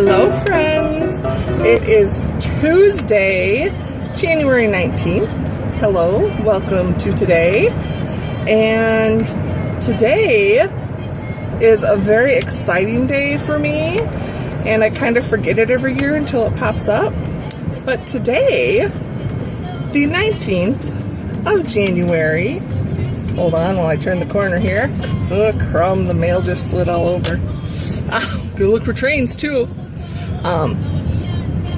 Hello friends, it is Tuesday, January 19th. Hello, welcome to today. And today is a very exciting day for me, and I kind of forget it every year until it pops up. But today, the 19th of January, hold on while I turn the corner here. Oh crumb, the mail just slid all over. Go look for trains too.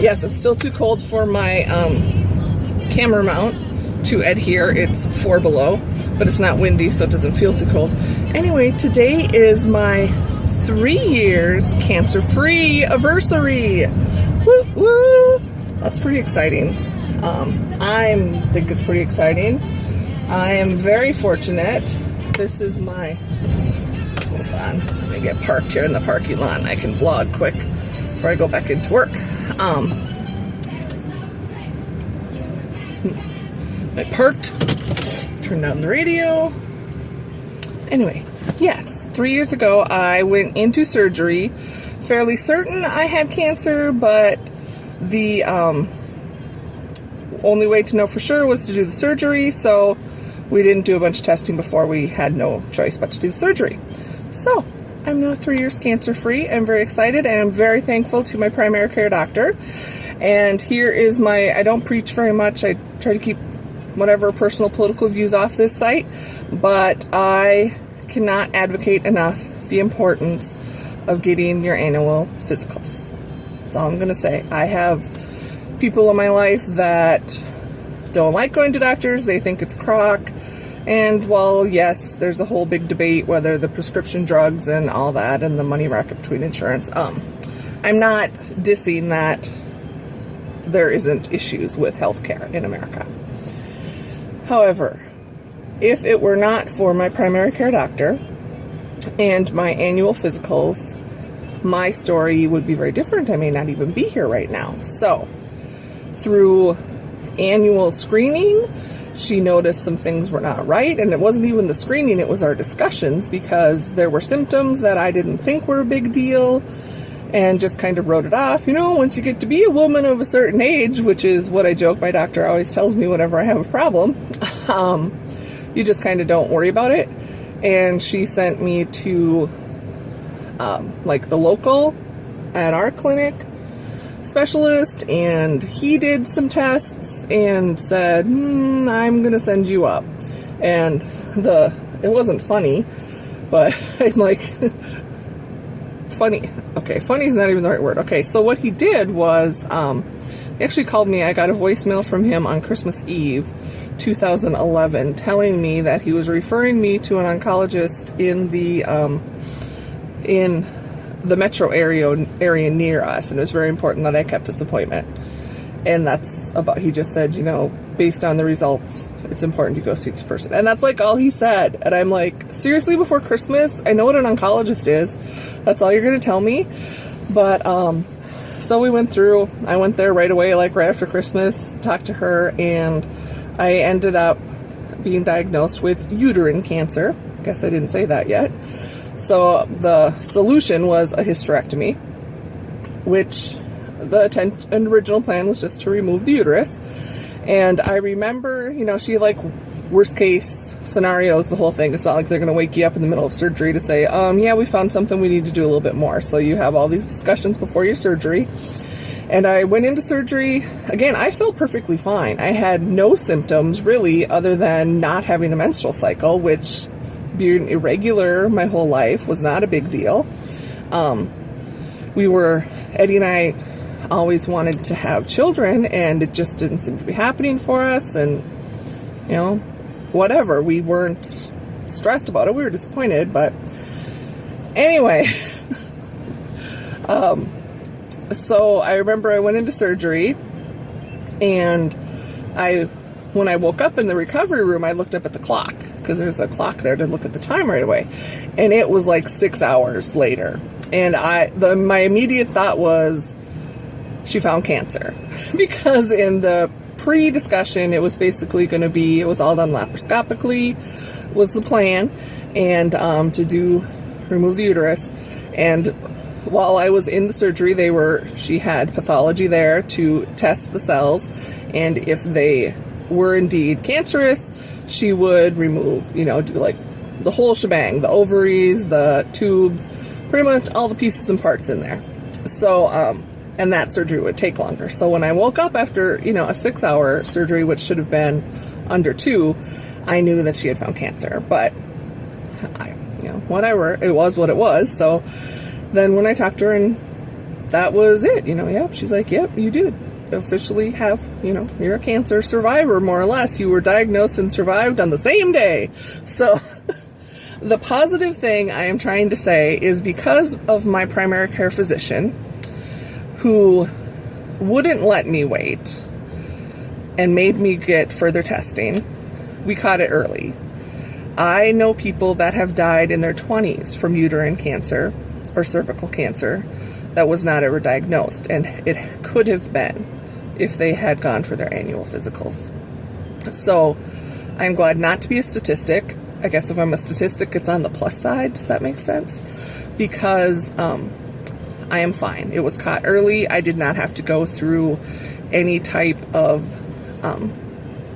Yes, it's still too cold for my camera mount to adhere. It's 4 below, but it's not windy, so it doesn't feel too cold. Anyway, today is my 3 years cancer-free anniversary. Woo woo! That's pretty exciting. I think it's pretty exciting. I am very fortunate. This is my, hold on, let me get parked here in the parking lot and I can vlog quick before I go back into work. I parked, turned down the radio. Anyway, yes, 3 years ago I went into surgery, fairly certain I had cancer, but the only way to know for sure was to do the surgery, so we didn't do a bunch of testing before. We had no choice but to do the surgery. So I'm now 3 years cancer-free. I'm very excited, and I'm very thankful to my primary care doctor. And here is my, I don't preach very much. I try to keep whatever personal political views off this site, but I cannot advocate enough the importance of getting your annual physicals. That's all I'm going to say. I have people in my life that don't like going to doctors. They think it's crock. And while yes, there's a whole big debate whether the prescription drugs and all that and the money racket between insurance, I'm not dissing that there isn't issues with healthcare in America. However, if it were not for my primary care doctor and my annual physicals, my story would be very different. I may not even be here right now. So through annual screening, she noticed some things were not right, and it wasn't even the screening, it was our discussions, because there were symptoms that I didn't think were a big deal and just kind of wrote it off. You know, once you get to be a woman of a certain age, which is what I joke, my doctor always tells me whenever I have a problem, you just kind of don't worry about it. And she sent me to like the local at our clinic specialist, and he did some tests and said, I'm gonna send you up. And it wasn't funny, but I'm like, funny. Okay, funny is not even the right word. Okay, so what he did was, he actually called me. I got a voicemail from him on Christmas Eve 2011 telling me that he was referring me to an oncologist in the metro area near us, and it was very important that I kept this appointment. And that's about, he just said, you know, based on the results, it's important you go see this person. And that's like all he said. And I'm like, seriously, before Christmas? I know what an oncologist is. That's all you're going to tell me? But, so we went through, I went there right away, like right after Christmas, talked to her, and I ended up being diagnosed with uterine cancer. I guess I didn't say that yet. So the solution was a hysterectomy, which the original plan was just to remove the uterus. And I remember, you know, she like worst case scenarios, the whole thing. It's not like they're going to wake you up in the middle of surgery to say, yeah, we found something, we need to do a little bit more. So you have all these discussions before your surgery. And I went into surgery. Again, I felt perfectly fine. I had no symptoms really other than not having a menstrual cycle, which being irregular my whole life was not a big deal. Eddie and I always wanted to have children, and it just didn't seem to be happening for us, and you know, whatever. We weren't stressed about it. We were disappointed, but anyway. So I remember I went into surgery, and when I woke up in the recovery room, I looked up at the clock, because there's a clock there to look at the time right away. And it was like 6 hours later. And my immediate thought was, she found cancer. Because in the pre-discussion, it was basically going to be, it was all done laparoscopically, was the plan, and to remove the uterus. And while I was in the surgery, she had pathology there to test the cells, and if they were indeed cancerous, she would remove, do like the whole shebang, the ovaries, the tubes, pretty much all the pieces and parts in there. So, and that surgery would take longer. So when I woke up after, a 6-hour surgery, which should have been under 2, I knew that she had found cancer, but whatever, it was what it was. So then when I talked to her, and that was it, yep, she's like, yep, you do officially have, you're a cancer survivor, more or less. You were diagnosed and survived on the same day. So the positive thing I am trying to say is, because of my primary care physician, who wouldn't let me wait and made me get further testing, we caught it early. I know people that have died in their 20s from uterine cancer or cervical cancer that was not ever diagnosed, and it could have been if they had gone for their annual physicals. So I'm glad not to be a statistic. I guess if I'm a statistic, it's on the plus side. Does that make sense? Because I am fine. It was caught early. I did not have to go through any type of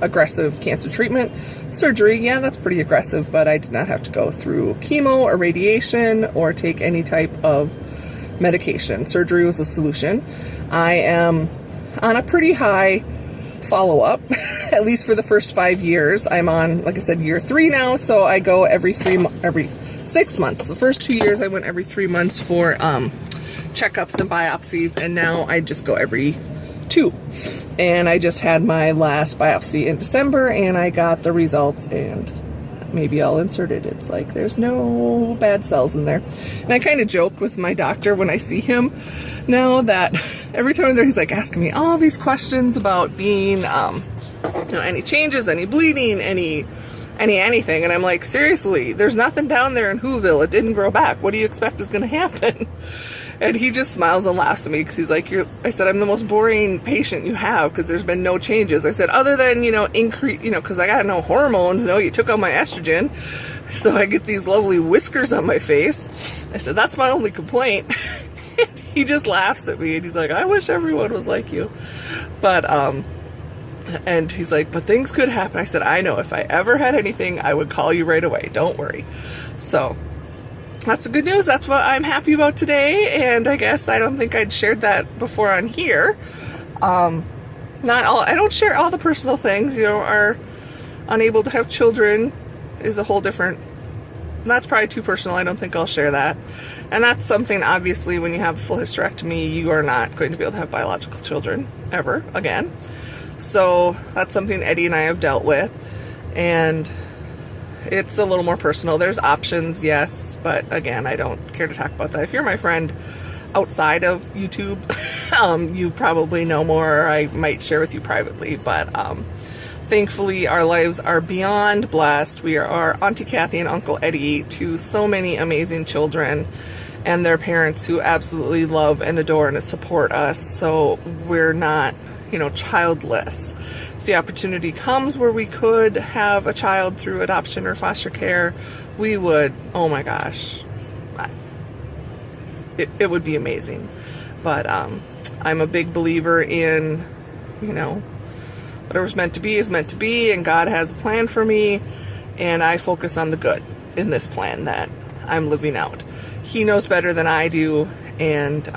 aggressive cancer treatment. Surgery, yeah, that's pretty aggressive, but I did not have to go through chemo or radiation or take any type of medication. Surgery was the solution. I am on a pretty high follow-up, at least for the first 5 years. I'm on, like I said, year 3 now, so I go every 6 months. The first 2 years I went every 3 months for checkups and biopsies, and now I just go every 2. And I just had my last biopsy in December, and I got the results, and maybe I'll insert it. It's like there's no bad cells in there. And I kind of joke with my doctor when I see him now, that every time he's like asking me all these questions about being, any changes, any bleeding, anything. And I'm like, seriously, there's nothing down there in Whoville. It didn't grow back. What do you expect is going to happen? And he just smiles and laughs at me, because he's like, I said, I'm the most boring patient you have, because there's been no changes. I said, other than, increase, because I got no hormones, you took all my estrogen, so I get these lovely whiskers on my face. I said, that's my only complaint. He just laughs at me, and he's like, I wish everyone was like you. But, and he's like, but things could happen. I said, I know, if I ever had anything, I would call you right away. Don't worry. So that's the good news. That's what I'm happy about today. And I guess I don't think I'd shared that before on here. I don't share all the personal things, are unable to have children is a whole different, that's probably too personal. I don't think I'll share that. And that's something, obviously, when you have a full hysterectomy, you are not going to be able to have biological children ever again. So that's something Eddie and I have dealt with. And it's a little more personal. There's options, yes, but again, I don't care to talk about that. If you're my friend outside of YouTube, you probably know more, or I might share with you privately, but thankfully our lives are beyond blessed. We are Auntie Cathy and Uncle Eddie to so many amazing children and their parents who absolutely love and adore and support us, so we're not, childless. If the opportunity comes where we could have a child through adoption or foster care, we would. Oh my gosh, it would be amazing. But I'm a big believer in, whatever's meant to be is meant to be, and God has a plan for me, and I focus on the good in this plan that I'm living out. He knows better than I do, and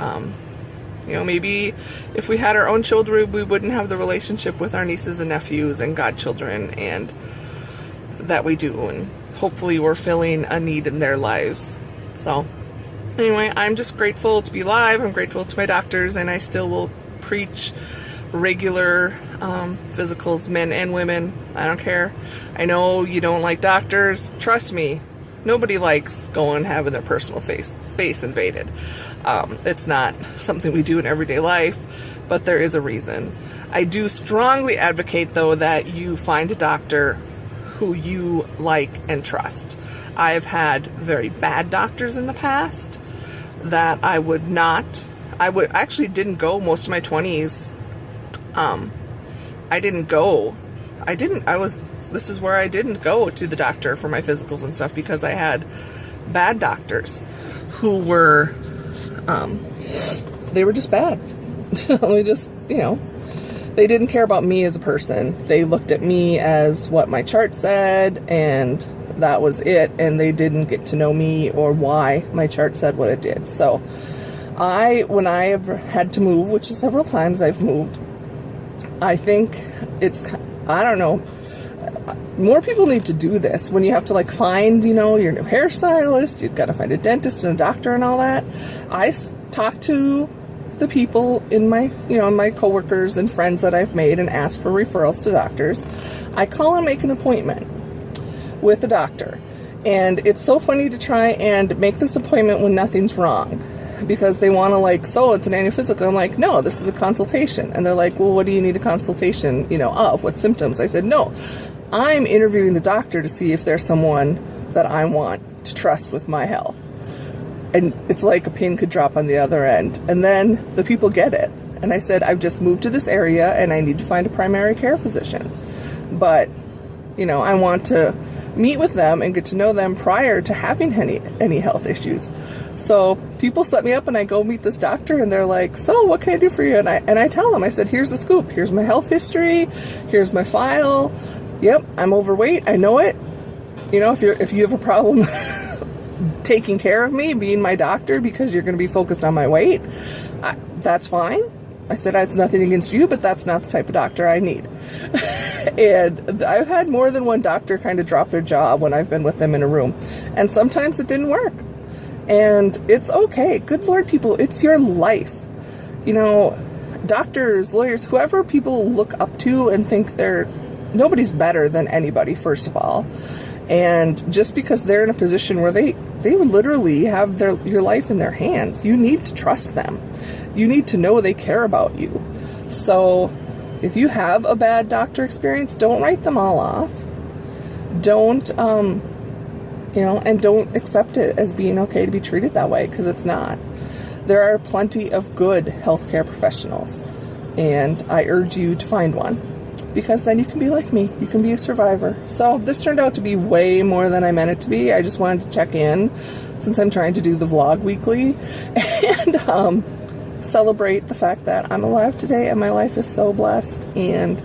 maybe if we had our own children, we wouldn't have the relationship with our nieces and nephews and godchildren and that we do, and hopefully we're filling a need in their lives. So anyway, I'm just grateful to be alive. I'm grateful to my doctors, and I still will preach regular physicals, men and women. I don't care. I know you don't like doctors. Trust me, nobody likes having their personal space invaded. It's not something we do in everyday life, but there is a reason. I do strongly advocate, though, that you find a doctor who you like and trust. I've had very bad doctors in the past that I actually didn't go most of my 20s. This is where I didn't go to the doctor for my physicals and stuff, because I had bad doctors who were They were just bad. We just, you know, they didn't care about me as a person. They looked at me as what my chart said, and that was it. And they didn't get to know me or why my chart said what it did. So when I have had to move, which is several times I've moved, I think it's, I don't know, more people need to do this. When you have to like find, you know, your new hairstylist, you've got to find a dentist and a doctor and all that. I talk to the people in my, you know, my coworkers and friends that I've made and ask for referrals to doctors. I call and make an appointment with a doctor. And it's so funny to try and make this appointment when nothing's wrong, because they want to like, so it's an annual physical. I'm like, no, this is a consultation. And they're like, well, what do you need a consultation, you know, of? What symptoms? I said, no, I'm interviewing the doctor to see if there's someone that I want to trust with my health. And it's like a pin could drop on the other end. And then the people get it. And I said, I've just moved to this area and I need to find a primary care physician. But, you know, I want to meet with them and get to know them prior to having any health issues. So people set me up and I go meet this doctor and they're like, so what can I do for you? And I tell them, I said, here's the scoop. Here's my health history. Here's my file. Yep, I'm overweight. I know it. You know, if you have a problem taking care of me, being my doctor, because you're going to be focused on my weight, that's fine. I said, it's nothing against you, but that's not the type of doctor I need. And I've had more than one doctor kind of drop their jaw when I've been with them in a room. And sometimes it didn't work. And it's okay. Good Lord, people, it's your life. You know, doctors, lawyers, whoever people look up to and think nobody's better than anybody, first of all. And just because they're in a position where they would literally have your life in their hands, you need to trust them. You need to know they care about you. So if you have a bad doctor experience, don't write them all off. Don't, you know, and don't accept it as being okay to be treated that way, because it's not. There are plenty of good healthcare professionals, and I urge you to find one, because then you can be like me. You can be a survivor. So this turned out to be way more than I meant it to be. I just wanted to check in, since I'm trying to do the vlog weekly, and celebrate the fact that I'm alive today and my life is so blessed. And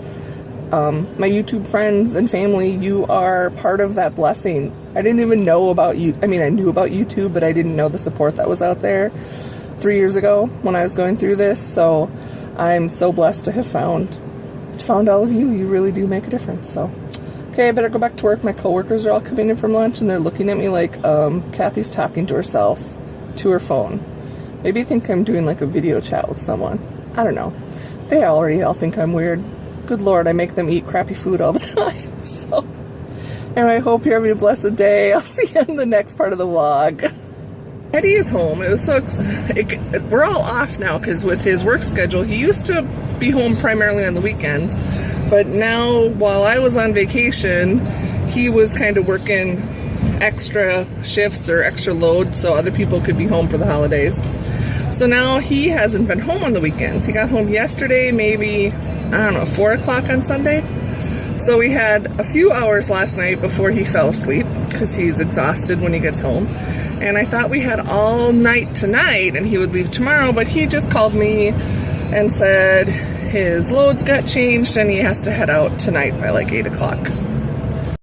my YouTube friends and family, you are part of that blessing. I didn't even know about you. I mean, I knew about YouTube, but I didn't know the support that was out there 3 years ago when I was going through this. So I'm so blessed to have found all of you. You really do make a difference. So, okay, I better go back to work. My coworkers are all coming in from lunch and they're looking at me like Cathy's talking to herself to her phone. Maybe think I'm doing like a video chat with someone. I don't know. They already all think I'm weird. Good Lord, I make them eat crappy food all the time. So, anyway, I hope you're having a blessed day. I'll see you in the next part of the vlog. Eddie is home. It was so we're all off now because with his work schedule, he used to be home primarily on the weekends, but now while I was on vacation, he was kind of working extra shifts or extra load so other people could be home for the holidays. So now he hasn't been home on the weekends. He got home yesterday, maybe, I don't know, 4 o'clock on Sunday. So we had a few hours last night before he fell asleep because he's exhausted when he gets home. And I thought we had all night tonight and he would leave tomorrow, but he just called me and said his loads got changed and he has to head out tonight by like 8 o'clock.